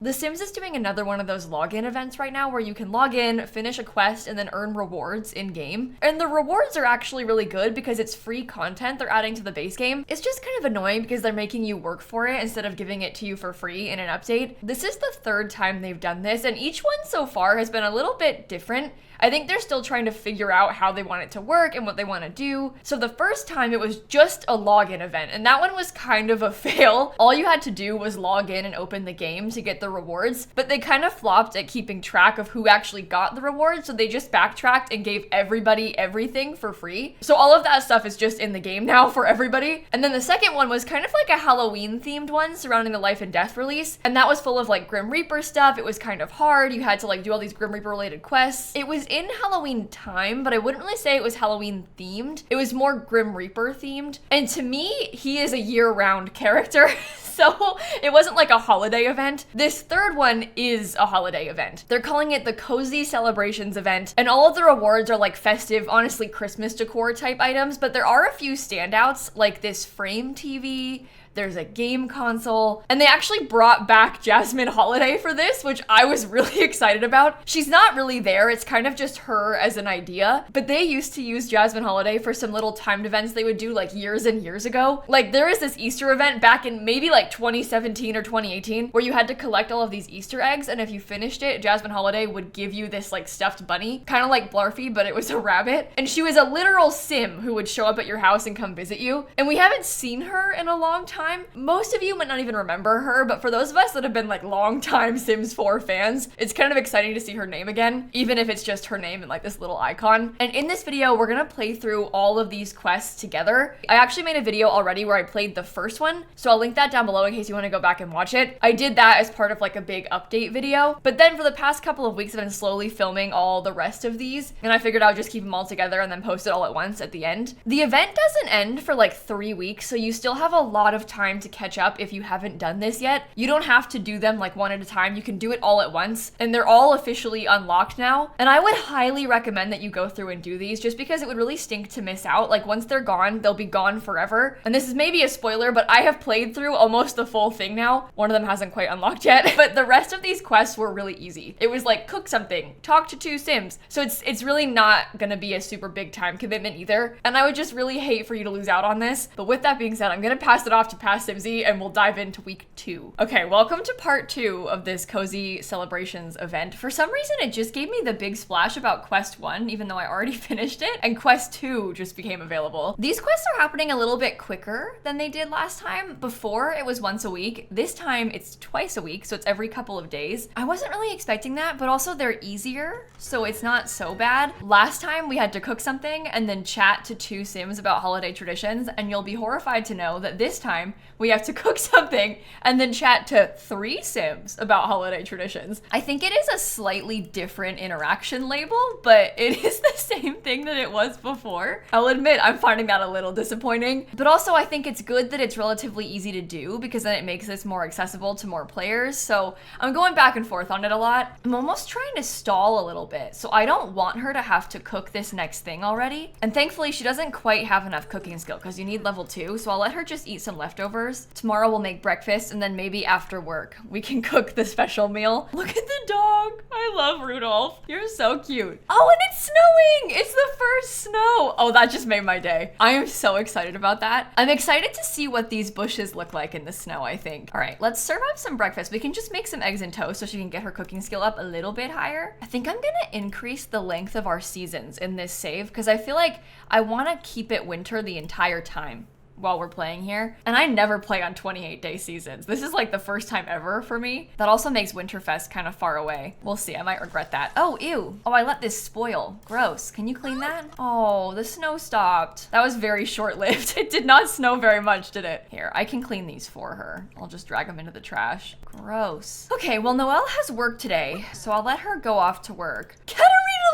The Sims is doing another one of those login events right now where you can log in, finish a quest, and then earn rewards in-game. And the rewards are actually really good because it's free content they're adding to the base game. It's just kind of annoying because they're making you work for it instead of giving it to you for free in an update. This is the third time they've done this, and each one so far has been a little bit different. I think they're still trying to figure out how they want it to work and what they want to do. So the first time it was just a login event, and that one was kind of a fail. All you had to do was log in and open the game to get the rewards, but they kind of flopped at keeping track of who actually got the rewards, so they just backtracked and gave everybody everything for free. So all of that stuff is just in the game now for everybody. And then the second one was kind of like a Halloween themed one surrounding the Life and Death release, and that was full of like Grim Reaper stuff. It was kind of hard. You had to like do all these Grim Reaper related quests. It was in Halloween time, but I wouldn't really say it was Halloween themed. It was more Grim Reaper themed. And to me, he is a year-round character. So it wasn't like a holiday event. This third one is a holiday event. They're calling it the Cozy Celebrations event, and all of the rewards are like festive, honestly Christmas decor type items, but there are a few standouts like this frame TV, there's a game console, and they actually brought back Jasmine Holiday for this, which I was really excited about. She's not really there, it's kind of just her as an idea, but they used to use Jasmine Holiday for some little timed events they would do like years and years ago. Like there is this Easter event back in maybe like 2017 or 2018 where you had to collect all of these Easter eggs, and if you finished it, Jasmine Holiday would give you this like stuffed bunny, kind of like Blarfy, but it was a rabbit, and she was a literal sim who would show up at your house and come visit you, and we haven't seen her in a long time. Most of you might not even remember her, but for those of us that have been like long-time Sims 4 fans, it's kind of exciting to see her name again, even if it's just her name and like this little icon. And in this video, we're gonna play through all of these quests together. I actually made a video already where I played the first one, so I'll link that down below in case you want to go back and watch it. I did that as part of like a big update video, but then for the past couple of weeks I've been slowly filming all the rest of these, and I figured I would just keep them all together and then post it all at once at the end. The event doesn't end for like 3 weeks, so you still have a lot of time to catch up if you haven't done this yet. You don't have to do them like one at a time. You can do it all at once, and they're all officially unlocked now. And I would highly recommend that you go through and do these just because it would really stink to miss out. Like once they're gone, they'll be gone forever. And this is maybe a spoiler, but I have played through almost the full thing now. One of them hasn't quite unlocked yet, but the rest of these quests were really easy. It was like cook something, talk to 2 Sims. So it's really not gonna be a super big time commitment either. And I would just really hate for you to lose out on this. But with that being said, I'm gonna pass it off to Past Simsie and we'll dive into week 2. Okay, welcome to part 2 of this Cozy Celebrations event. For some reason, it just gave me the big splash about quest 1, even though I already finished it, and quest 2 just became available. These quests are happening a little bit quicker than they did last time. Before, it was once a week. This time, it's twice a week, so it's every couple of days. I wasn't really expecting that, but also they're easier, so it's not so bad. Last time, we had to cook something and then chat to 2 Sims about holiday traditions, and you'll be horrified to know that this time, we have to cook something and then chat to 3 Sims about holiday traditions. I think it is a slightly different interaction label, but it is the same thing that it was before. I'll admit I'm finding that a little disappointing, but also I think it's good that it's relatively easy to do because then it makes this more accessible to more players. So I'm going back and forth on it a lot. I'm almost trying to stall a little bit, so I don't want her to have to cook this next thing already. And thankfully she doesn't quite have enough cooking skill because you need level 2, so I'll let her just eat some leftovers. Tomorrow we'll make breakfast, and then maybe after work we can cook the special meal. Look at the dog. I love Rudolph. You're so cute. Oh, and it's snowing. It's the first snow. Oh, that just made my day. I am so excited about that. I'm excited to see what these bushes look like in the snow, I think. All right, let's serve up some breakfast. We can just make some eggs and toast so she can get her cooking skill up a little bit higher. I think I'm gonna increase the length of our seasons in this save because I feel like I want to keep it winter the entire time while we're playing here. And I never play on 28-day seasons. This is like the first time ever for me. That also makes Winterfest kind of far away. We'll see, I might regret that. Oh, ew. Oh, I let this spoil. Gross. Can you clean that? Oh, the snow stopped. That was very short-lived. It did not snow very much, did it? Here, I can clean these for her. I'll just drag them into the trash. Gross. Okay, well, Noelle has work today, so I'll let her go off to work. Katarina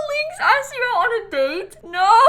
Lynx asked you out on a date? No!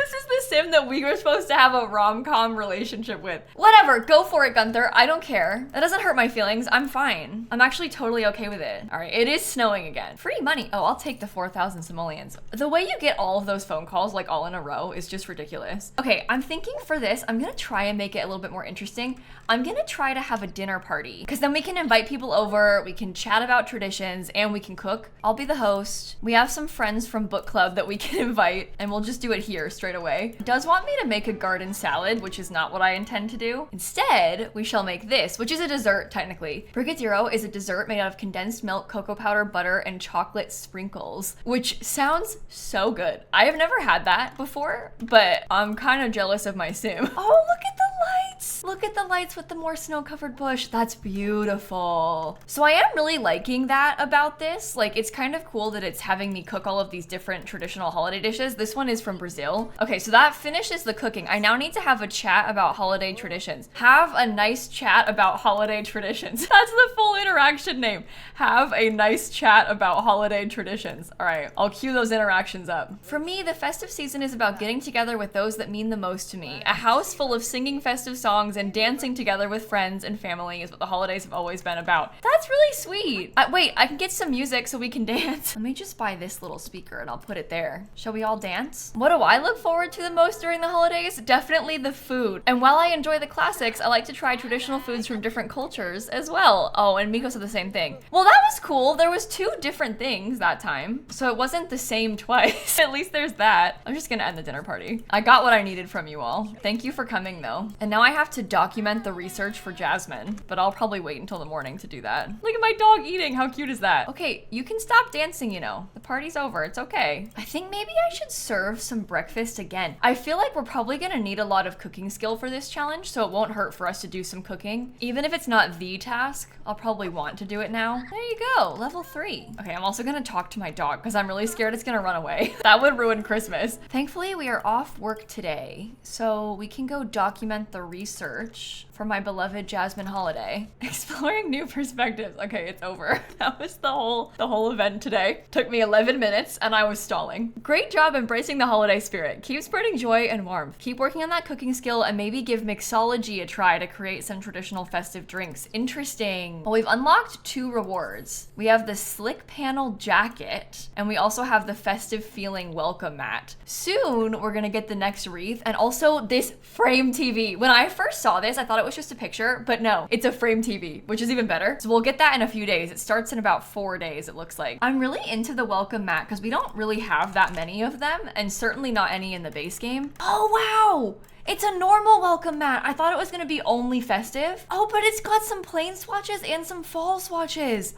This is the sim that we were supposed to have a rom-com relationship with. Whatever, go for it, Gunther. I don't care. That doesn't hurt my feelings. I'm fine. I'm actually totally okay with it. All right, it is snowing again. Free money. Oh, I'll take the 4,000 simoleons. The way you get all of those phone calls like all in a row is just ridiculous. Okay, I'm thinking for this, I'm gonna try and make it a little bit more interesting. I'm gonna try to have a dinner party because then we can invite people over, we can chat about traditions, and we can cook. I'll be the host. We have some friends from book club that we can invite, and we'll just do it here straight away. It does want me to make a garden salad, which is not what I intend to do. Instead, we shall make this, which is a dessert technically. Brigadeiro is a dessert made out of condensed milk, cocoa powder, butter, and chocolate sprinkles, which sounds so good. I have never had that before, but I'm kind of jealous of my sim. Oh, look at the lights. Look at the lights with the more snow-covered bush. That's beautiful. So I am really liking that about this. Like, it's kind of cool that it's having me cook all of these different traditional holiday dishes. This one is from Brazil. Okay, so that finishes the cooking. I now need to have a chat about holiday traditions. Have a nice chat about holiday traditions. That's the full interaction name. Have a nice chat about holiday traditions. All right, I'll cue those interactions up. For me, the festive season is about getting together with those that mean the most to me. A house full of singing festive songs and dancing together with friends and family is what the holidays have always been about. That's really sweet. Wait, I can get some music so we can dance. Let me just buy this little speaker and I'll put it there. Shall we all dance? What do I look forward to the most during the holidays? Definitely the food. And while I enjoy the classics, I like to try traditional foods from different cultures as well. Oh, and Miko said the same thing. Well, that was cool. There was 2 different things that time, so it wasn't the same twice. At least there's that. I'm just gonna end the dinner party. I got what I needed from you all. Thank you for coming though. And now I have to document the research for Jasmine, but I'll probably wait until the morning to do that. Look at my dog eating. How cute is that? Okay, you can stop dancing, you know. The party's over. It's okay. I think maybe I should serve some breakfast again. I feel like we're probably gonna need a lot of cooking skill for this challenge, so it won't hurt for us to do some cooking. Even if it's not the task, I'll probably want to do it now. There you go, level 3. Okay, I'm also gonna talk to my dog because I'm really scared it's gonna run away. That would ruin Christmas. Thankfully, we are off work today, so we can go document the research for my beloved Jasmine holiday. Exploring new perspectives. Okay, it's over. That was the whole event today. Took me 11 minutes and I was stalling. Great job embracing the holiday spirit. Keep spreading joy and warmth. Keep working on that cooking skill and maybe give mixology a try to create some traditional festive drinks. Interesting. Well, we've unlocked 2 rewards. We have the slick panel jacket and we also have the festive feeling welcome mat. Soon, we're gonna get the next wreath and also this frame TV. When I first saw this, I thought it was just a picture, but no, it's a frame TV, which is even better. So we'll get that in a few days. It starts in about 4 days, it looks like. I'm really into the welcome mat because we don't really have that many of them and certainly not any in the base game. Oh, wow. It's a normal welcome mat. I thought it was gonna be only festive. Oh, but it's got some plain swatches and some fall swatches.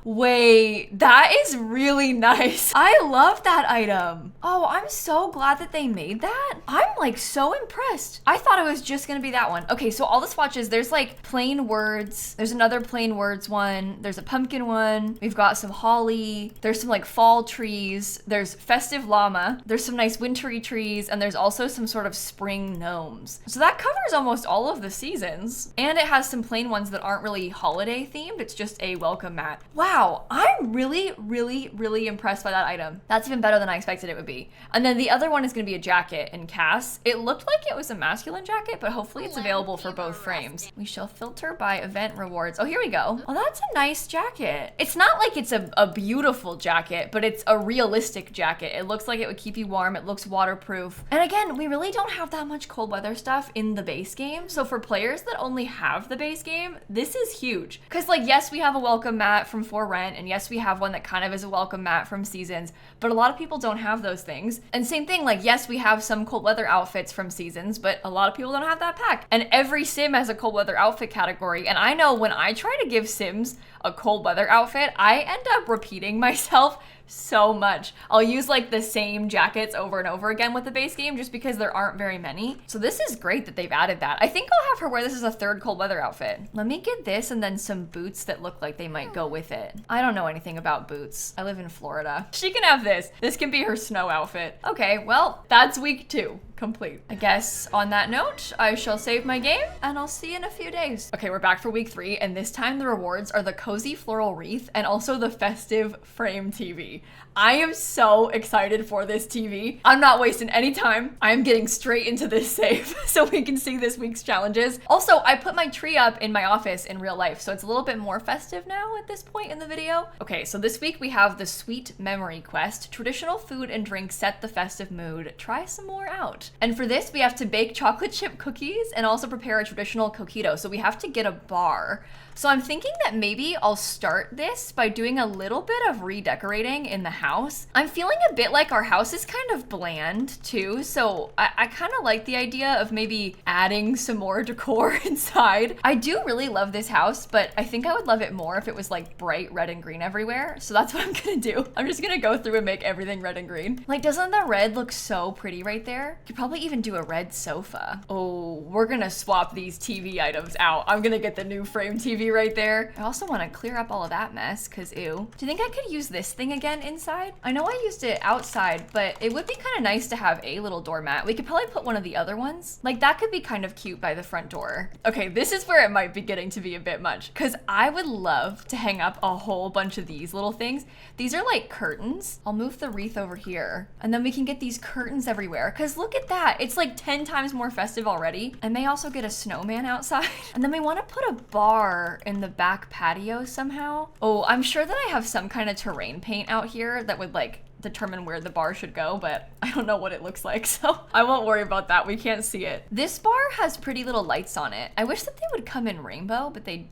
Wait, that is really nice. I love that item. Oh, I'm so glad that they made that. I'm like so impressed. I thought it was just gonna be that one. Okay, so all the swatches, there's like plain words. There's another plain words one. There's a pumpkin one. We've got some holly. There's some like fall trees. There's festive llama. There's some nice wintry trees. And there's also some sort of spring gnomes. So that covers almost all of the seasons. And it has some plain ones that aren't really holiday themed. It's just a welcome mat. Wow, I'm really, really, really impressed by that item. That's even better than I expected it would be. And then the other one is gonna be a jacket in Cass. It looked like it was a masculine jacket, but hopefully it's available for both frames. We shall filter by event rewards. Oh, here we go. Oh, that's a nice jacket. It's not like it's a beautiful jacket, but it's a realistic jacket. It looks like it would keep you warm. It looks waterproof. And again, we really don't have that much cold weather stuff in the base game. So for players that only have the base game, this is huge. Because like, yes, we have a welcome mat from For Rent, and yes, we have one that kind of is a welcome mat from Seasons, but a lot of people don't have those things. And same thing, like, yes, we have some cold weather outfits from Seasons, but a lot of people don't have that pack. And every sim has a cold weather outfit category. And I know when I try to give sims a cold weather outfit, I end up repeating myself so much. I'll use like the same jackets over and over again with the base game just because there aren't very many. So this is great that they've added that. I think I'll have her wear this as a third cold weather outfit. Let me get this and then some boots that look like they might go with it. I don't know anything about boots. I live in Florida. She can have this. This can be her snow outfit. Okay, well, that's week 2. Complete. I guess on that note, I shall save my game and I'll see you in a few days. Okay, we're back for week 3 and this time the rewards are the cozy cozy floral wreath and also the festive frame TV. I am so excited for this TV. I'm not wasting any time. I'm getting straight into this save so we can see this week's challenges. Also, I put my tree up in my office in real life, so it's a little bit more festive now at this point in the video. Okay, so this week we have the Sweet Memory Quest. Traditional food and drink set the festive mood. Try some more out. And for this, we have to bake chocolate chip cookies and also prepare a traditional coquito. So we have to get a bar. So I'm thinking that maybe I'll start this by doing a little bit of redecorating in the house. I'm feeling a bit like our house is kind of bland too, so I kind of like the idea of maybe adding some more decor inside. I do really love this house, but I think I would love it more if it was like bright red and green everywhere. So that's what I'm gonna do. I'm just gonna go through and make everything red and green. Like, doesn't the red look so pretty right there? Could probably even do a red sofa. Oh, we're gonna swap these TV items out. I'm gonna get the new frame TV right there. I also want to clear up all of that mess because ew. Do you think I could use this thing again inside? I know I used it outside, but it would be kind of nice to have a little doormat. We could probably put one of the other ones. Like that could be kind of cute by the front door. Okay, this is where it might be getting to be a bit much because I would love to hang up a whole bunch of these little things. These are like curtains. I'll move the wreath over here and then we can get these curtains everywhere because look at that. It's like 10 times more festive already. I may also get a snowman outside. And then we want to put a bar in the back patio somehow. Oh, I'm sure that I have some kind of terrain paint out here that would like determine where the bar should go, but I don't know what it looks like, so I won't worry about that. We can't see it. This bar has pretty little lights on it. I wish that they would come in rainbow, but they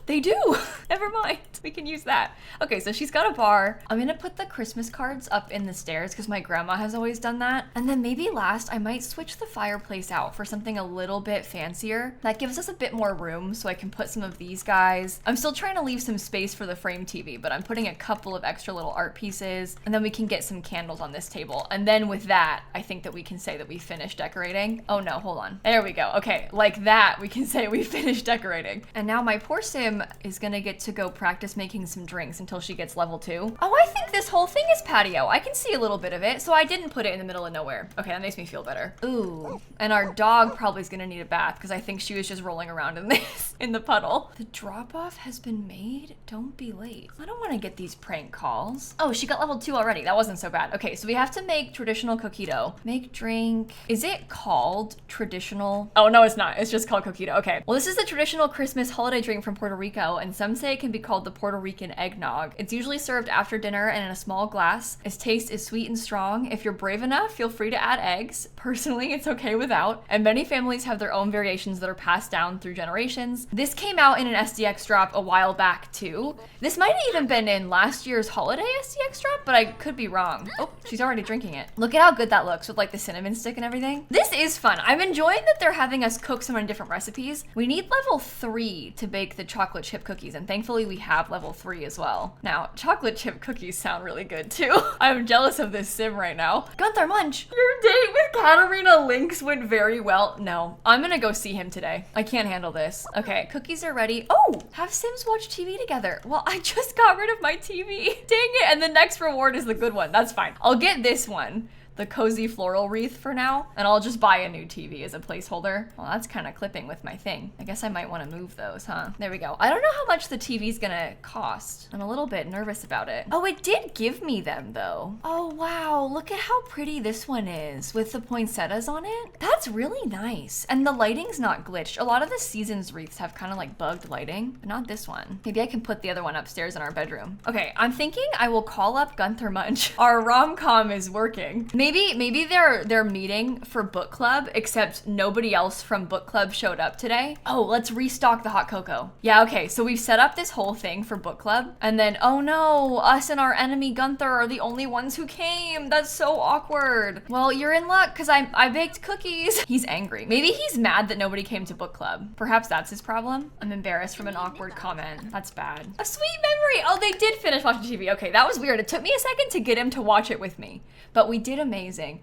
do. Never mind. We can use that. Okay, so she's got a bar. I'm gonna put the Christmas cards up in the stairs because my grandma has always done that. And then maybe last, I might switch the fireplace out for something a little bit fancier. That gives us a bit more room so I can put some of these guys. I'm still trying to leave some space for the frame TV, but I'm putting a couple of extra little art pieces, and then we can get some candles on this table. And then with that, I think that we can say that we finished decorating. Oh no, hold on. There we go. Okay, like that, we can say we finished decorating. And now my poor Sim is gonna get to go practice making some drinks until she gets level 2. Oh, I think this whole thing is patio. I can see a little bit of it, so I didn't put it in the middle of nowhere. Okay, that makes me feel better. Ooh, and our dog probably is gonna need a bath because I think she was just rolling around in this, in the puddle. The drop-off has been made. Don't be late. I don't wanna get these prank calls. Oh, she got level 2 already. That wasn't so bad. Okay, so we have to make traditional coquito. Make drink. Is it called traditional? Oh, no, it's not. It's just called coquito. Okay. Well, this is the traditional Christmas holiday drink from Puerto Rico, and some say it can be called the Puerto Rican eggnog. It's usually served after dinner and in a small glass. Its taste is sweet and strong. If you're brave enough, feel free to add eggs. Personally, it's okay without. And many families have their own variations that are passed down through generations. This came out in an SDX drop a while back too. This might have even been in last year's holiday SDX drop, but I could be wrong. Oh, she's already drinking it. Look at how good that looks with like the cinnamon stick and everything. This is fun. I'm enjoying that they're having us cook so many different recipes. We need level 3 to bake the chocolate chip cookies, and thankfully we have level 3 as well. Now, chocolate chip cookies sound really good too. I'm jealous of this Sim right now. Gunther Munch, your date with Katarina Lynx went very well. No, I'm gonna go see him today. I can't handle this. Okay, cookies are ready. Oh, have Sims watch TV together. Well, I just got rid of my TV. Dang it, and the next reward is the good one. That's fine. I'll get this one, the cozy floral wreath for now, and I'll just buy a new TV as a placeholder. Well, that's kind of clipping with my thing. I guess I might want to move those, huh? There we go. I don't know how much the TV's gonna cost. I'm a little bit nervous about it. Oh, it did give me them though. Oh wow, look at how pretty this one is with the poinsettias on it. That's really nice. And the lighting's not glitched. A lot of the season's wreaths have kind of like bugged lighting, but not this one. Maybe I can put the other one upstairs in our bedroom. Okay, I'm thinking I will call up Gunther Munch. Our rom-com is working. Maybe they're meeting for book club, except nobody else from book club showed up today. Oh, let's restock the hot cocoa. Yeah, okay, so we've set up this whole thing for book club, and then, oh no, us and our enemy Gunther are the only ones who came. That's so awkward. Well, you're in luck, because I baked cookies. He's angry. Maybe he's mad that nobody came to book club. Perhaps that's his problem. I'm embarrassed from an awkward comment. That's bad. A sweet memory. Oh, they did finish watching TV. Okay, that was weird. It took me a second to get him to watch it with me, but we did amazing.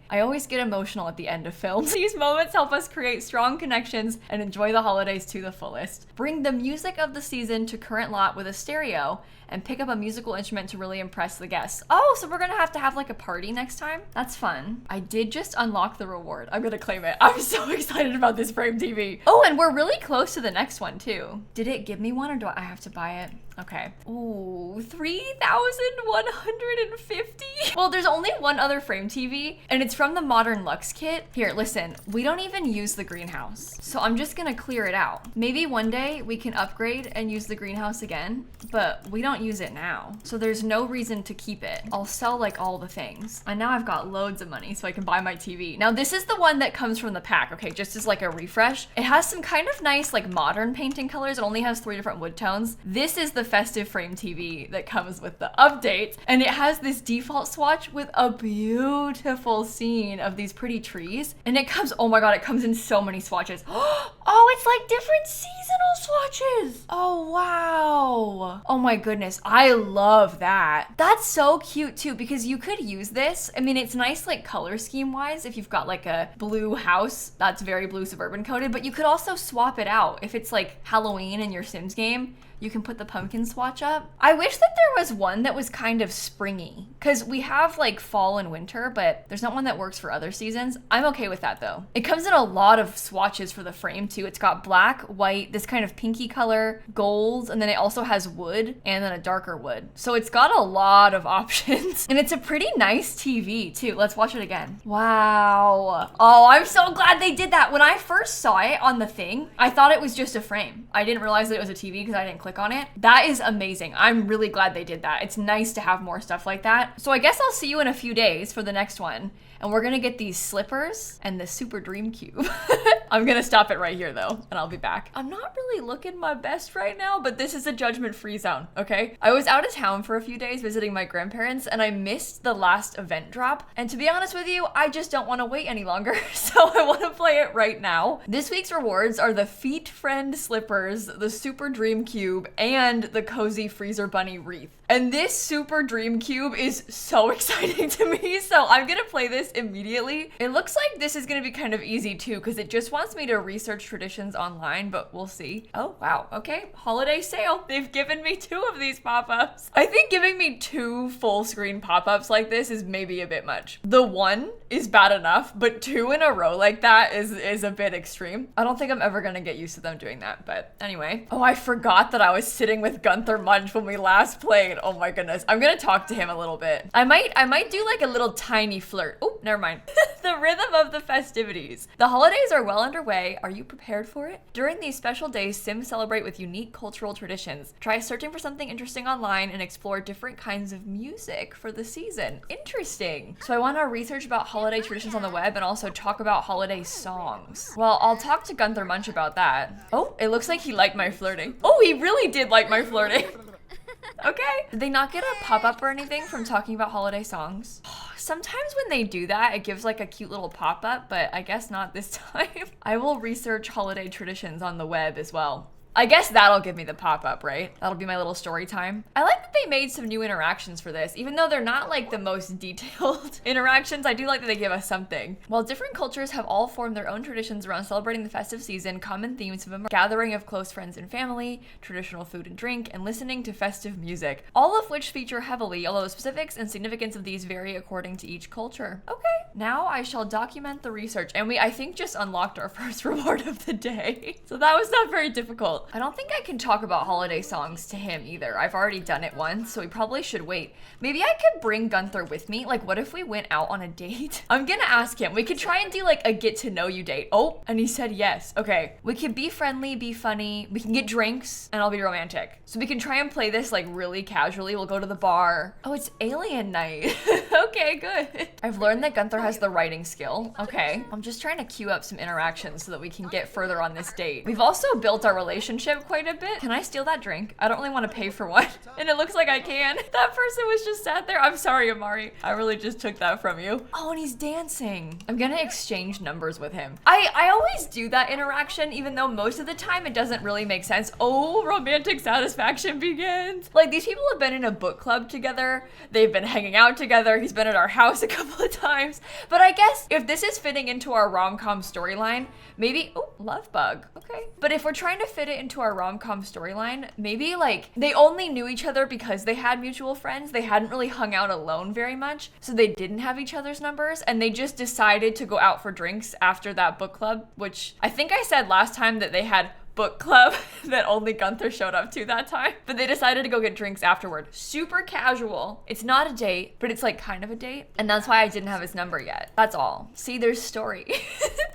I always get emotional at the end of films. These moments help us create strong connections and enjoy the holidays to the fullest. Bring the music of the season to current lot with a stereo and pick up a musical instrument to really impress the guests. Oh, so we're gonna have to have like a party next time? That's fun. I did just unlock the reward. I'm gonna claim it. I'm so excited about this frame TV. Oh, and we're really close to the next one too. Did it give me one or do I have to buy it? Okay. Ooh, 3,150? Well, there's only one other frame TV, and it's from the Modern Lux kit. Here, listen, we don't even use the greenhouse, so I'm just gonna clear it out. Maybe one day we can upgrade and use the greenhouse again, but we don't use it now, so there's no reason to keep it. I'll sell like all the things. And now I've got loads of money so I can buy my TV. Now this is the one that comes from the pack, okay, just as like a refresh. It has some kind of nice like modern painting colors. It only has 3 different wood tones. This is the festive frame TV that comes with the update, and it has this default swatch with a beautiful scene of these pretty trees, and it comes, oh my god, it comes in so many swatches. Oh, it's like different seasonal swatches. Oh wow. Oh my goodness, I love that. That's so cute too, because you could use this. I mean, it's nice like color scheme wise if you've got like a blue house that's very blue suburban coated, but you could also swap it out if it's like Halloween in your Sims game. You can put the pumpkin swatch up. I wish that there was one that was kind of springy, because we have like fall and winter, but there's not one that works for other seasons. I'm okay with that though. It comes in a lot of swatches for the frame too. It's got black, white, this kind of pinky color, gold, and then it also has wood and then a darker wood. So it's got a lot of options, and it's a pretty nice TV too. Let's watch it again. Wow. Oh, I'm so glad they did that. When I first saw it on the thing, I thought it was just a frame. I didn't realize that it was a TV because I didn't click on it. That is amazing. I'm really glad they did that. It's nice to have more stuff like that. So I guess I'll see you in a few days for the next one. And we're gonna get these slippers and the Super Dream Cube. I'm gonna stop it right here though, and I'll be back. I'm not really looking my best right now, but this is a judgment-free zone, okay? I was out of town for a few days visiting my grandparents, and I missed the last event drop. And to be honest with you, I just don't wanna wait any longer, so I wanna play it right now. This week's rewards are the Feet Friend slippers, the Super Dream Cube, and the Cozy Freezer Bunny wreath. And this Super Dream Cube is so exciting to me, so I'm gonna play this immediately. It looks like this is gonna be kind of easy too, because it just wants me to research traditions online, but we'll see. Oh, wow, okay, holiday sale. They've given me 2 of these pop-ups. I think giving me 2 full screen pop-ups like this is maybe a bit much. The one is bad enough, but 2 in a row like that is a bit extreme. I don't think I'm ever gonna get used to them doing that, but anyway. Oh, I forgot that I was sitting with Gunther Munch when we last played. Oh my goodness. I'm gonna talk to him a little bit. I might do like a little tiny flirt. Oh, never mind. The rhythm of the festivities. The holidays are well underway. Are you prepared for it? During these special days, Sims celebrate with unique cultural traditions. Try searching for something interesting online and explore different kinds of music for the season. Interesting. So I want to research about holiday traditions on the web and also talk about holiday songs. Well, I'll talk to Gunther Munch about that. Oh, it looks like he liked my flirting. Oh, he really did like my flirting. Okay. Did they not get a pop-up or anything from talking about holiday songs? Sometimes when they do that, it gives like a cute little pop-up, but I guess not this time. I will research holiday traditions on the web as well. I guess that'll give me the pop-up, right? That'll be my little story time. I like that they made some new interactions for this. Even though they're not like the most detailed interactions, I do like that they give us something. While different cultures have all formed their own traditions around celebrating the festive season, common themes of them are gathering of close friends and family, traditional food and drink, and listening to festive music, all of which feature heavily, although the specifics and significance of these vary according to each culture. Okay, now I shall document the research, and we, I think, just unlocked our first reward of the day. So that was not very difficult. I don't think I can talk about holiday songs to him either. I've already done it once, so we probably should wait. Maybe I could bring Gunther with me. Like, what if we went out on a date? I'm gonna ask him. We could try and do like a get to know you date. Oh, and he said yes. Okay, we could be friendly, be funny. We can get drinks, and I'll be romantic. So we can try and play this like really casually. We'll go to the bar. Oh, it's alien night. Okay, good. I've learned that Gunther has the writing skill. Okay, I'm just trying to queue up some interactions so that we can get further on this date. We've also built our relationship quite a bit. Can I steal that drink? I don't really want to pay for one. And it looks like I can. That person was just sat there. I'm sorry, Amari. I really just took that from you. Oh, and he's dancing. I'm gonna exchange numbers with him. I always do that interaction, even though most of the time it doesn't really make sense. Oh, romantic satisfaction begins. Like, these people have been in a book club together. They've been hanging out together. He's been at our house a couple of times. But I guess if this is fitting into our rom-com storyline, maybe, oh, love bug. Okay. But if we're trying to fit it into our rom-com storyline, maybe like they only knew each other because they had mutual friends. They hadn't really hung out alone very much, so they didn't have each other's numbers, and they just decided to go out for drinks after that book club, which I think I said last time that they had book club that only Gunther showed up to that time. But they decided to go get drinks afterward. Super casual. It's not a date, but it's like kind of a date. And that's why I didn't have his number yet. That's all. See, there's story.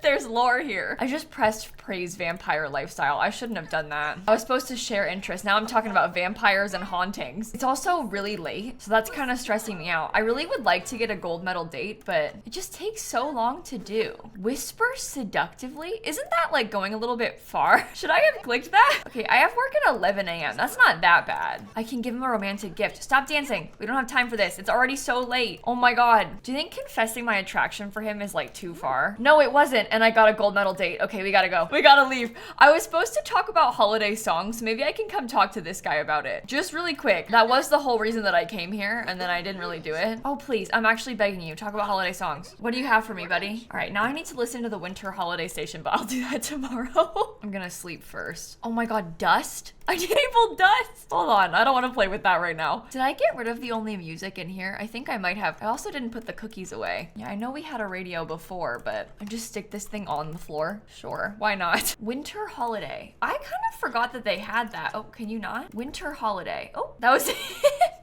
There's lore here. I just pressed praise vampire lifestyle. I shouldn't have done that. I was supposed to share interest. Now I'm talking about vampires and hauntings. It's also really late, so that's kind of stressing me out. I really would like to get a gold medal date, but it just takes so long to do. Whisper seductively? Isn't that like going a little bit far? Should I have clicked that? Okay, I have work at 11 a.m. That's not that bad. I can give him a romantic gift. Stop dancing. We don't have time for this. It's already so late. Oh my God. Do you think confessing my attraction for him is like too far? No, it wasn't. And I got a gold medal date. Okay, we gotta go. We gotta leave. I was supposed to talk about holiday songs. So maybe I can come talk to this guy about it. Just really quick. That was the whole reason that I came here, and then I didn't really do it. Oh, please. I'm actually begging you. Talk about holiday songs. What do you have for me, buddy? All right, now I need to listen to the winter holiday station, but I'll do that tomorrow. I'm gonna sleep first. Oh my God, dust? I disabled dust. Hold on, I don't want to play with that right now. Did I get rid of the only music in here? I think I might have. I also didn't put the cookies away. Yeah, I know we had a radio before, but I just stick this thing on the floor. Sure, why not? Winter holiday. I kind of forgot that they had that. Oh, can you not? Winter holiday. Oh, that was it.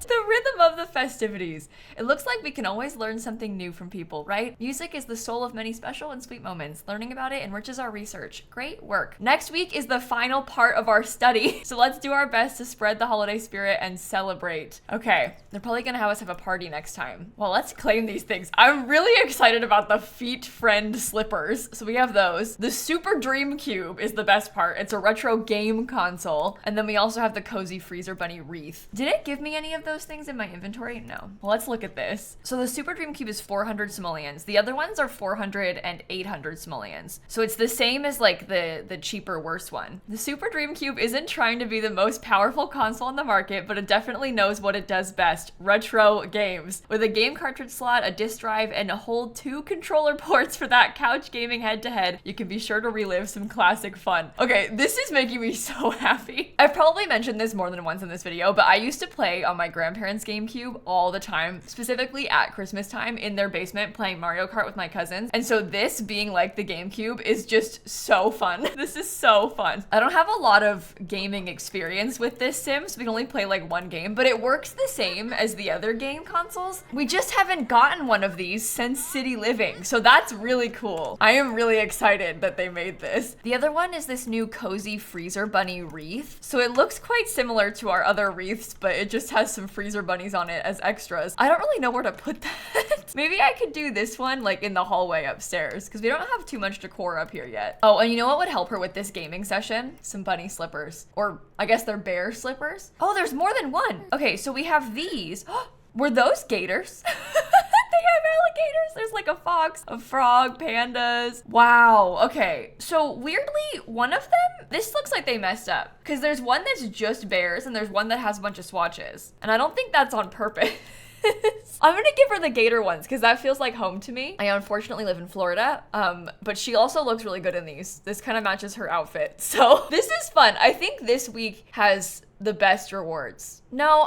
The rhythm of the festivities. It looks like we can always learn something new from people, right? Music is the soul of many special and sweet moments. Learning about it enriches our research. Great work. Next week is the final part of our study. So let's do our best to spread the holiday spirit and celebrate. Okay, they're probably gonna have us have a party next time. Well, let's claim these things. I'm really excited about the Feet Friend slippers. So we have those. The Super Dream Cube is the best part. It's a retro game console. And then we also have the Cozy Freezer Bunny wreath. Did it give me any of those things in my inventory? No. Well, let's look at this. So the Super Dream Cube is 400 simoleons. The other ones are 400 and 800 simoleons. So it's the same as like the cheaper, worse one. The Super Dream Cube isn't trying to be the most powerful console on the market, but it definitely knows what it does best: retro games. With a game cartridge slot, a disc drive, and a whole 2 controller ports for that couch gaming head-to-head, you can be sure to relive some classic fun. Okay, this is making me so happy. I've probably mentioned this more than once in this video, but I used to play on my grandparents' GameCube all the time, specifically at Christmas time in their basement playing Mario Kart with my cousins. And so this being like the GameCube is just so fun. This is so fun. I don't have a lot of gaming experience with this sim, so we can only play like one game, but it works the same as the other game consoles. We just haven't gotten one of these since City Living, so that's really cool. I am really excited that they made this. The other one is this new Cozy Freezer Bunny wreath. So it looks quite similar to our other wreaths, but it just has some freezer bunnies on it as extras. I don't really know where to put that. Maybe I could do this one like in the hallway upstairs, because we don't have too much decor up here yet. Oh, and you know what would help her with this gaming session? Some bunny slippers. Or I guess they're bear slippers. Oh, there's more than one. Okay, so we have these. Were those gators? They have alligators. There's like a fox, a frog, pandas. Wow. Okay. So weirdly, one of them, this looks like they messed up, because there's one that's just bears and there's one that has a bunch of swatches. And I don't think that's on purpose. I'm gonna give her the gator ones because that feels like home to me. I unfortunately live in Florida, but she also looks really good in these. This kind of matches her outfit. So this is fun. I think this week has the best rewards. No,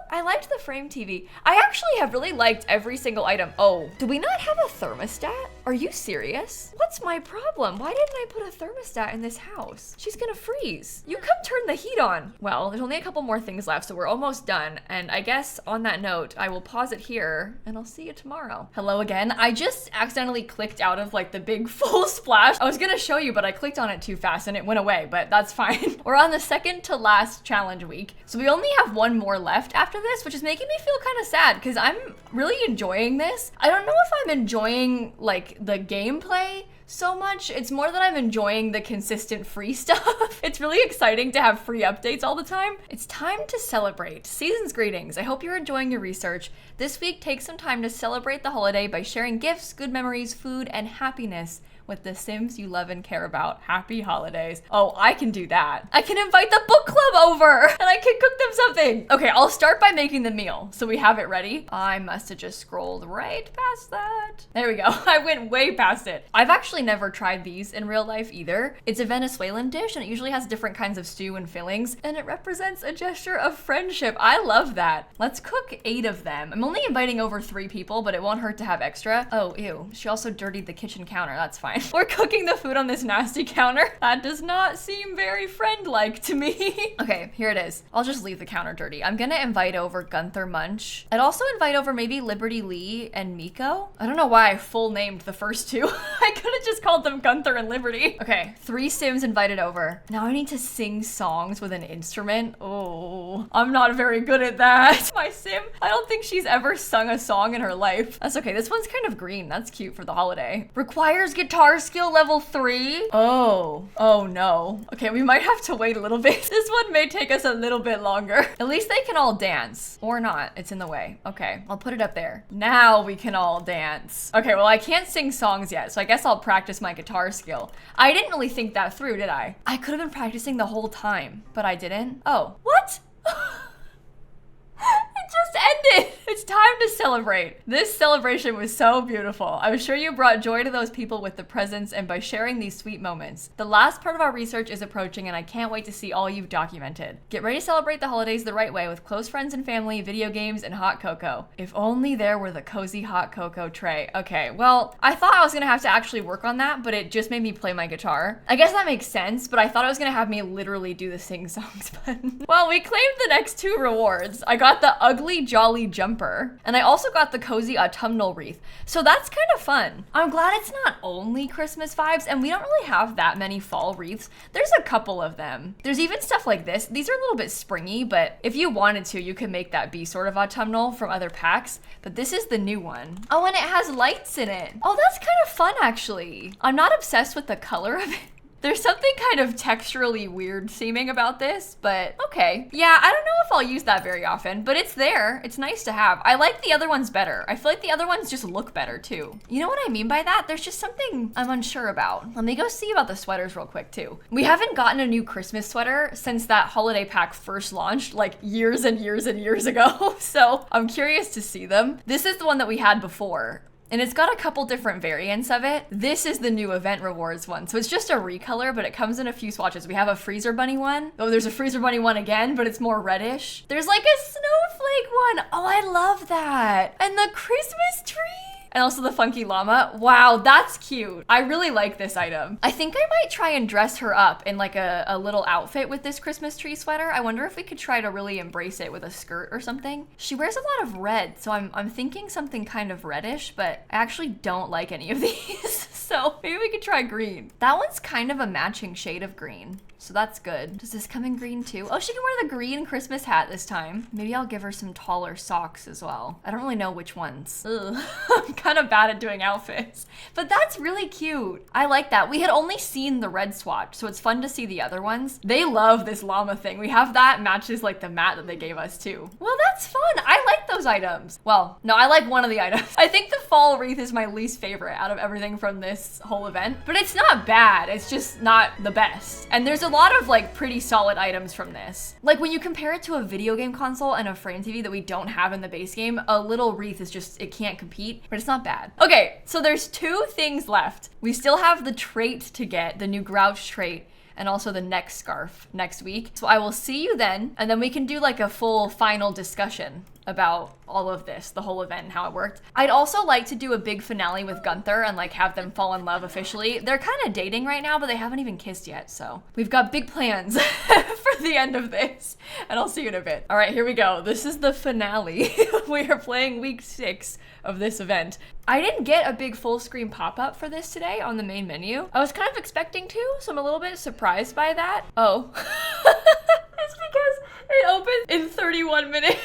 I liked the frame TV. I actually have really liked every single item. Oh, do we not have a thermostat? Are you serious? What's my problem? Why didn't I put a thermostat in this house? She's gonna freeze. You come turn the heat on. Well, there's only a couple more things left, so we're almost done. And I guess on that note, I will pause it here and I'll see you tomorrow. Hello again. I just accidentally clicked out of like the big full splash. I was gonna show you, but I clicked on it too fast and it went away, but that's fine. We're on the second to last challenge week. So we only have one more left after this, which is making me feel kind of sad because I'm really enjoying this. I don't know if I'm enjoying like the gameplay so much. It's more that I'm enjoying the consistent free stuff. It's really exciting to have free updates all the time. It's time to celebrate. Season's greetings. I hope you're enjoying your research. This week, take some time to celebrate the holiday by sharing gifts, good memories, food, and happiness with the Sims you love and care about. Happy holidays. Oh, I can do that. I can invite the book club over and I can cook them something. Okay, I'll start by making the meal so we have it ready. I must have just scrolled right past that. There we go. I went way past it. I've actually never tried these in real life either. It's a Venezuelan dish and it usually has different kinds of stew and fillings and it represents a gesture of friendship. I love that. Let's cook 8 of them. I'm only inviting over 3 people, but it won't hurt to have extra. Oh, ew. She also dirtied the kitchen counter. That's fine. fine. We're cooking the food on this nasty counter. That does not seem very friend-like to me. Okay, here it is. I'll just leave the counter dirty. I'm gonna invite over Gunther Munch. I'd also invite over maybe Liberty Lee and Miko. I don't know why I full named the first two. I could have just called them Gunther and Liberty. Okay, 3 Sims invited over. Now I need to sing songs with an instrument. Oh, I'm not very good at that. My Sim, I don't think she's ever sung a song in her life. That's okay. This one's kind of green. That's cute for the holiday. Requires guitar skill level 3. Oh no. Okay, we might have to wait a little bit. This one may take us a little bit longer. At least they can all dance. Or not. It's in the way. Okay, I'll put it up there. Now we can all dance. Okay, well, I can't sing songs yet, so I guess I'll practice my guitar skill. I didn't really think that through, did I? I could have been practicing the whole time, but I didn't. Oh, what? It just ended. It's time to celebrate. This celebration was so beautiful. I'm sure you brought joy to those people with the presents and by sharing these sweet moments. The last part of our research is approaching and I can't wait to see all you've documented. Get ready to celebrate the holidays the right way with close friends and family, video games, and hot cocoa. If only there were the cozy hot cocoa tray. Okay, well, I thought I was gonna have to actually work on that, but it just made me play my guitar. I guess that makes sense, but I thought it was gonna have me literally do the sing songs button. Well, we claimed the next 2 rewards. I got the ugly jolly jumper, and I also got the cozy autumnal wreath. So that's kind of fun. I'm glad it's not only Christmas vibes, and we don't really have that many fall wreaths. There's a couple of them. There's even stuff like this. These are a little bit springy, but if you wanted to, you could make that be sort of autumnal from other packs, but this is the new one. Oh, and it has lights in it. Oh, that's kind of fun, actually. I'm not obsessed with the color of it. There's something kind of texturally weird seeming about this, but okay. Yeah, I don't know if I'll use that very often, but it's there. It's nice to have. I like the other ones better. I feel like the other ones just look better too. You know what I mean by that? There's just something I'm unsure about. Let me go see about the sweaters real quick too. We haven't gotten a new Christmas sweater since that holiday pack first launched like years and years and years ago. So I'm curious to see them. This is the one that we had before. And it's got a couple different variants of it. This is the new event rewards one. So it's just a recolor, but it comes in a few swatches. We have a Freezer Bunny one. Oh, there's a Freezer Bunny one again, but it's more reddish. There's like a snowflake one. Oh, I love that. And the Christmas tree. And also the funky llama. Wow, that's cute. I really like this item. I think I might try and dress her up in like a little outfit with this Christmas tree sweater. I wonder if we could try to really embrace it with a skirt or something. She wears a lot of red, so I'm thinking something kind of reddish, but I actually don't like any of these. So maybe we could try green. That one's kind of a matching shade of green. So that's good. Does this come in green too? Oh, she can wear the green Christmas hat this time. Maybe I'll give her some taller socks as well. I don't really know which ones. Ugh. I'm kind of bad at doing outfits, but that's really cute. I like that. We had only seen the red swatch, so it's fun to see the other ones. They love this llama thing. We have that matches like the mat that they gave us too. Well, that's fun. I like those items. Well, no, I like one of the items. I think the fall wreath is my least favorite out of everything from this whole event, but it's not bad. It's just not the best. And there's a lot of like pretty solid items from this. Like when you compare it to a video game console and a frame TV that we don't have in the base game, a little wreath is just, it can't compete, but it's not bad. Okay, so there's 2 things left. We still have the trait to get, the new Grouch trait, and also the neck scarf next week. So I will see you then, and then we can do like a full final discussion about all of this, the whole event and how it worked. I'd also like to do a big finale with Gunther and like have them fall in love officially. They're kind of dating right now, but they haven't even kissed yet. So we've got big plans for the end of this, and I'll see you in a bit. All right, here we go. This is the finale. We are playing week 6 of this event. I didn't get a big full screen pop-up for this today on the main menu. I was kind of expecting to, so I'm a little bit surprised by that. Oh, it's because it opened in 31 minutes.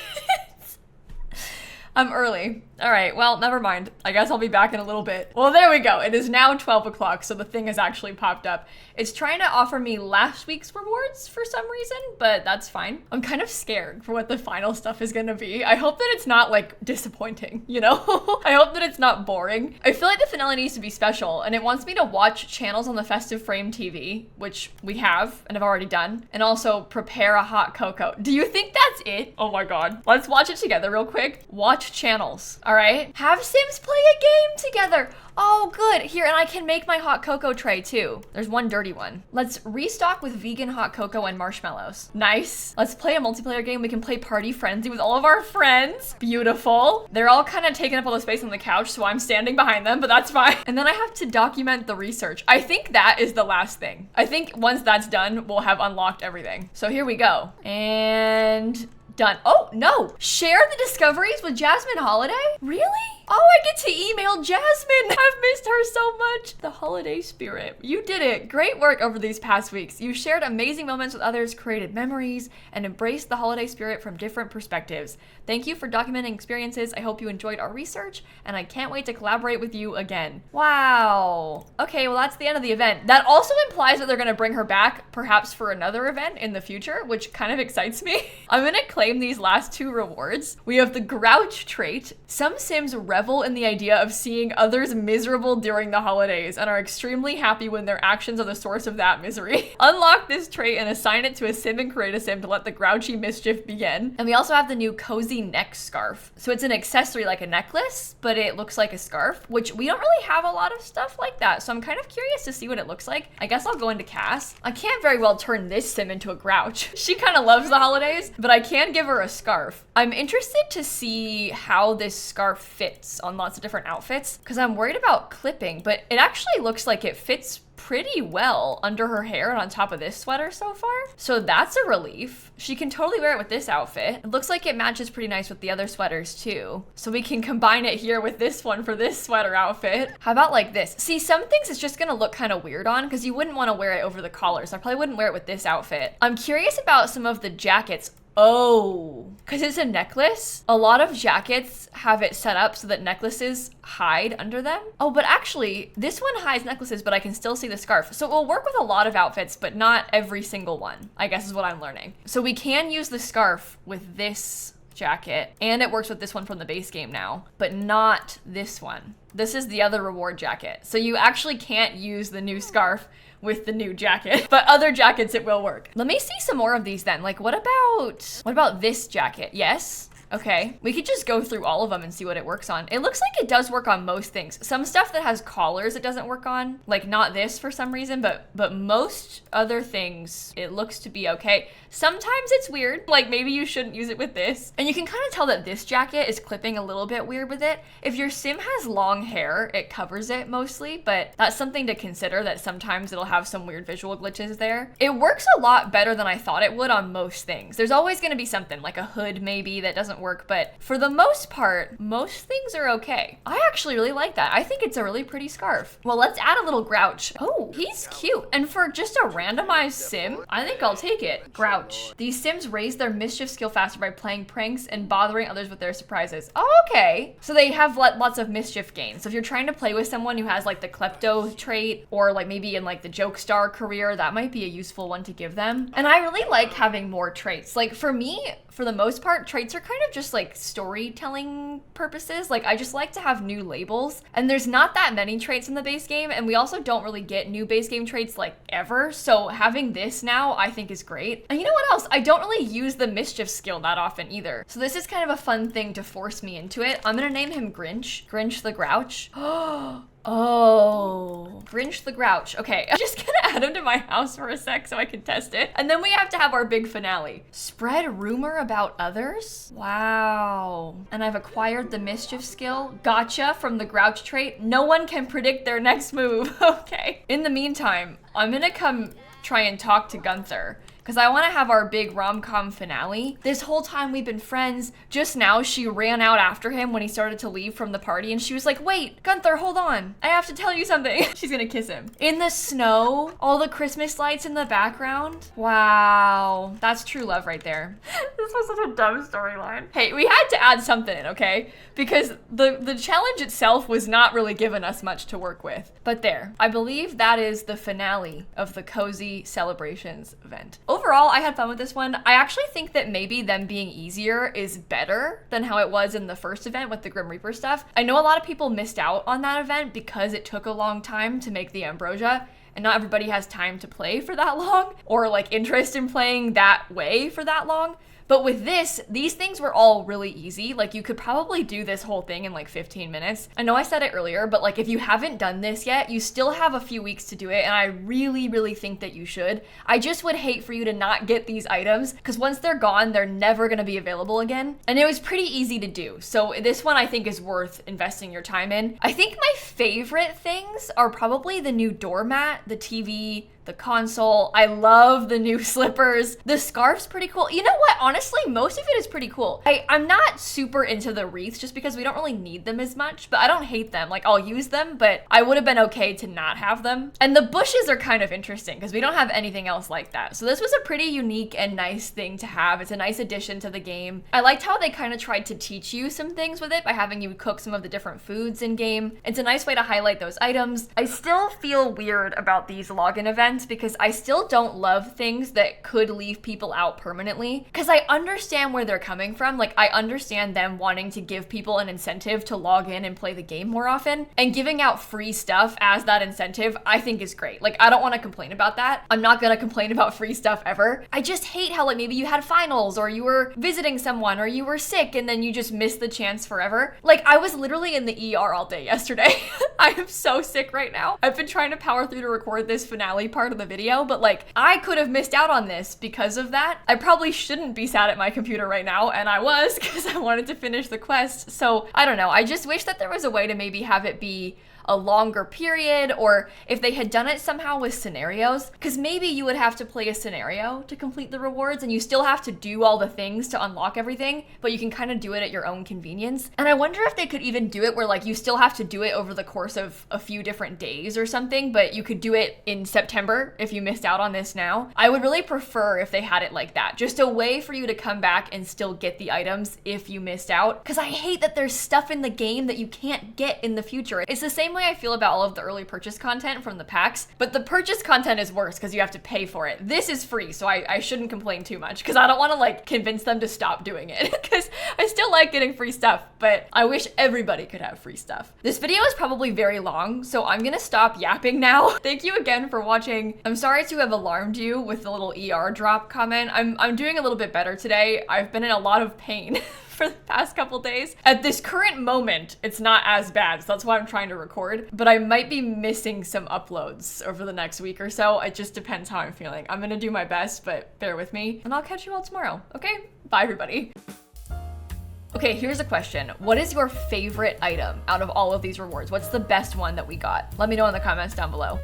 I'm early. All right, well, never mind. I guess I'll be back in a little bit. Well, there we go. It is now 12 o'clock, so the thing has actually popped up. It's trying to offer me last week's rewards for some reason, but that's fine. I'm kind of scared for what the final stuff is gonna be. I hope that it's not like disappointing, you know? I hope that it's not boring. I feel like the finale needs to be special, and it wants me to watch channels on the Festive Frame TV, which we have and have already done, and also prepare a hot cocoa. Do you think that's it? Oh my God. Let's watch it together real quick. Watch channels. All right. Have Sims play a game together. Oh, good. Here, and I can make my hot cocoa tray too. There's one dirty one. Let's restock with vegan hot cocoa and marshmallows. Nice. Let's play a multiplayer game. We can play Party Frenzy with all of our friends. Beautiful. They're all kind of taking up all the space on the couch, so I'm standing behind them, but that's fine. And then I have to document the research. I think that is the last thing. I think once that's done, we'll have unlocked everything. So here we go. And done. Oh, no. Share the discoveries with Jasmine Holiday? Really? Oh, I get to email Jasmine. I've missed her so much. The holiday spirit. You did it. Great work over these past weeks. You shared amazing moments with others, created memories, and embraced the holiday spirit from different perspectives. Thank you for documenting experiences. I hope you enjoyed our research, and I can't wait to collaborate with you again. Wow. Okay, well, that's the end of the event. That also implies that they're going to bring her back, perhaps for another event in the future, which kind of excites me. I'm going to claim these last 2 rewards. We have the Grouch trait. Some Sims revel in the idea of seeing others miserable during the holidays and are extremely happy when their actions are the source of that misery. Unlock this trait and assign it to a Sim and create a Sim to let the grouchy mischief begin. And we also have the new cozy neck scarf. So it's an accessory like a necklace, but it looks like a scarf, which we don't really have a lot of stuff like that. So I'm kind of curious to see what it looks like. I guess I'll go into Cass. I can't very well turn this Sim into a grouch. She kind of loves the holidays, but I can give her a scarf. I'm interested to see how this scarf fits on lots of different outfits because I'm worried about clipping, but it actually looks like it fits pretty well under her hair and on top of this sweater so far. So that's a relief. She can totally wear it with this outfit. It looks like it matches pretty nice with the other sweaters too. So we can combine it here with this one for this sweater outfit. How about like this? See, some things it's just gonna look kind of weird on because you wouldn't want to wear it over the collar. So I probably wouldn't wear it with this outfit. I'm curious about some of the jackets. Oh, because it's a necklace. A lot of jackets have it set up so that necklaces hide under them. Oh, but actually this one hides necklaces, but I can still see the scarf. So it will work with a lot of outfits, but not every single one, I guess is what I'm learning. So we can use the scarf with this jacket, and it works with this one from the base game now, but not this one. This is the other reward jacket. So you actually can't use the new scarf with the new jacket, but other jackets it will work. Let me see some more of these then. Like what about this jacket? Yes. Okay, we could just go through all of them and see what it works on. It looks like it does work on most things. Some stuff that has collars it doesn't work on, like not this for some reason, but most other things it looks to be okay. Sometimes it's weird, like maybe you shouldn't use it with this. And you can kind of tell that this jacket is clipping a little bit weird with it. If your Sim has long hair, it covers it mostly, but that's something to consider that sometimes it'll have some weird visual glitches there. It works a lot better than I thought it would on most things. There's always gonna be something like a hood maybe that doesn't work, but for the most part, most things are okay. I actually really like that. I think it's a really pretty scarf. Well, let's add a little Grouch. Oh, he's cute. And for just a randomized Sim, I think I'll take it. Grouch. These Sims raise their mischief skill faster by playing pranks and bothering others with their surprises. Oh, okay. So they have lots of mischief gains. So if you're trying to play with someone who has like the klepto trait or like maybe in like the joke star career, that might be a useful one to give them. And I really like having more traits. Like for me, for the most part, traits are kind of just like storytelling purposes. Like I just like to have new labels, and there's not that many traits in the base game, and we also don't really get new base game traits like ever. So having this now I think is great. And you know what else? I don't really use the mischief skill that often either. So this is kind of a fun thing to force me into it. I'm gonna name him Grinch. Grinch the Grouch. Oh, Grinch the Grouch. Okay, I'm just gonna add him to my house for a sec so I can test it. And then we have to have our big finale. Spread rumor about others? Wow. And I've acquired the mischief skill. Gotcha from the Grouch trait. No one can predict their next move. Okay. In the meantime, I'm gonna come try and talk to Gunther, because I want to have our big rom-com finale. This whole time we've been friends. Just now she ran out after him when he started to leave from the party, and she was like, wait, Gunther, hold on. I have to tell you something. She's gonna kiss him. In the snow, all the Christmas lights in the background. Wow, that's true love right there. This was such a dumb storyline. Hey, we had to add something in, okay? Because the challenge itself was not really giving us much to work with. But there, I believe that is the finale of the Cozy Celebrations event. Overall, I had fun with this one. I actually think that maybe them being easier is better than how it was in the first event with the Grim Reaper stuff. I know a lot of people missed out on that event because it took a long time to make the Ambrosia, and not everybody has time to play for that long or like interest in playing that way for that long. But with this, these things were all really easy. Like you could probably do this whole thing in like 15 minutes. I know I said it earlier, but like if you haven't done this yet, you still have a few weeks to do it. And I really, really think that you should. I just would hate for you to not get these items because once they're gone, they're never going to be available again. And it was pretty easy to do. So this one I think is worth investing your time in. I think my favorite things are probably the new doormat, the TV, the console. I love the new slippers. The scarf's pretty cool. You know what? Honestly, most of it is pretty cool. I'm not super into the wreaths just because we don't really need them as much, but I don't hate them. Like I'll use them, but I would have been okay to not have them. And the bushes are kind of interesting because we don't have anything else like that. So this was a pretty unique and nice thing to have. It's a nice addition to the game. I liked how they kind of tried to teach you some things with it by having you cook some of the different foods in game. It's a nice way to highlight those items. I still feel weird about these login events because I still don't love things that could leave people out permanently because I understand where they're coming from. Like I understand them wanting to give people an incentive to log in and play the game more often, and giving out free stuff as that incentive I think is great. Like I don't want to complain about that. I'm not gonna complain about free stuff ever. I just hate how like maybe you had finals or you were visiting someone or you were sick and then you just missed the chance forever. Like I was literally in the ER all day yesterday. I am so sick right now. I've been trying to power through to record this finale part of the video, but like I could have missed out on this because of that. I probably shouldn't be sat at my computer right now, and I was because I wanted to finish the quest. So I don't know. I just wish that there was a way to maybe have it be a longer period, or if they had done it somehow with scenarios, because maybe you would have to play a scenario to complete the rewards and you still have to do all the things to unlock everything, but you can kind of do it at your own convenience. And I wonder if they could even do it where like you still have to do it over the course of a few different days or something, but you could do it in September if you missed out on this now. I would really prefer if they had it like that, just a way for you to come back and still get the items if you missed out, because I hate that there's stuff in the game that you can't get in the future. It's the same way I feel about all of the early purchase content from the packs, but the purchase content is worse because you have to pay for it. This is free, so I shouldn't complain too much because I don't want to like convince them to stop doing it because I still like getting free stuff, but I wish everybody could have free stuff. This video is probably very long, so I'm gonna stop yapping now. Thank you again for watching. I'm sorry to have alarmed you with the little ER drop comment. I'm doing a little bit better today. I've been in a lot of pain for the past couple days. At this current moment, it's not as bad, so that's why I'm trying to record, but I might be missing some uploads over the next week or so. It just depends how I'm feeling. I'm gonna do my best, but bear with me, and I'll catch you all tomorrow, okay? Bye, everybody. Okay, here's a question. What is your favorite item out of all of these rewards? What's the best one that we got? Let me know in the comments down below.